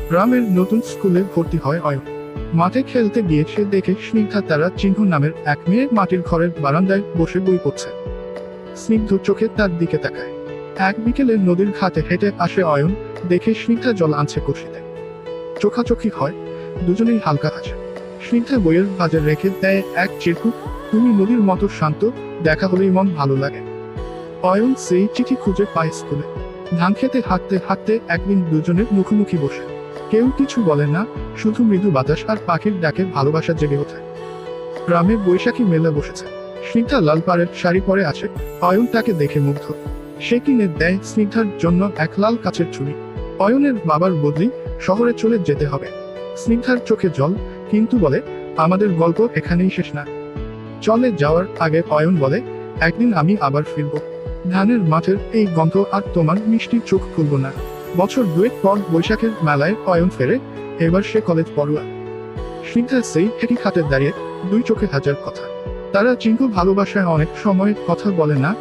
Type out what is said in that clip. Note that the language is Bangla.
গ্রামের নতুন স্কুলে ভর্তি হয় অয়ন। মাঠে খেলতে গিয়ে সে দেখে স্নিগ্ধা তারা চিহ্ন নামের এক মেয়ে মাটির ঘরের বারান্দায় বসে বই পড়ছে। স্নিগ্ধ চোখে তার দিকে তাকায়। এক বিকেলে নদীর ঘাটে হেঁটে আসে অয়ন, দেখে স্নিগ্ধা জল আনছে কলসিতে। চোখাচোখি হয়, দুজনেই হালকা হাসে। স্নিগ্ধা বইয়ের ভাঁজে রেখে দেয় এক চিরকুট, তুমি নদীর মতো শান্ত, দেখা হলেই মন ভালো লাগে। অয়ন সেই চিঠি খুঁজে পায় স্কুলে। ধান খেতে হাঁটতে হাঁটতে একদিন দুজনের মুখোমুখি বসে। কেউ কিছু বলে না, শুধু মৃদু বাতাস আর পাখির ডাকে ভালোবাসা জেগে ওঠে। গ্রামে বৈশাখী মেলা বসেছে। স্নিগ্ধা লাল পাড়ের শাড়ি পরে আছে, অয়ন তাকে দেখে মুগ্ধ। সে কিনে দেয় স্নিগ্ধার জন্য এক লাল কাচের চুড়ি। অয়নের বাবার বদলি, শহরে চলে যেতে হবে। স্নিগ্ধার চোখে জল, কিন্তু বলে, আমাদের গল্প এখানেই শেষ না। চলে যাওয়ার আগে অয়ন বলে, একদিন আমি আবার ফিরব। ধানের মাঠের এই গন্ধ আর তোমার মিষ্টি চোখ খুলব না। বছর দুয়েক পর বৈশাখের মেলায় অয়ন ফেরে, এবার সে কলেজ পড়ুয়া। স্নিগ্ধা সেই একই খাটে দাঁড়িয়ে, দুই চোখে হাজার কথা। তারা চিহ্ন ভালোবাসায় অনেক সময় কথা বলে না,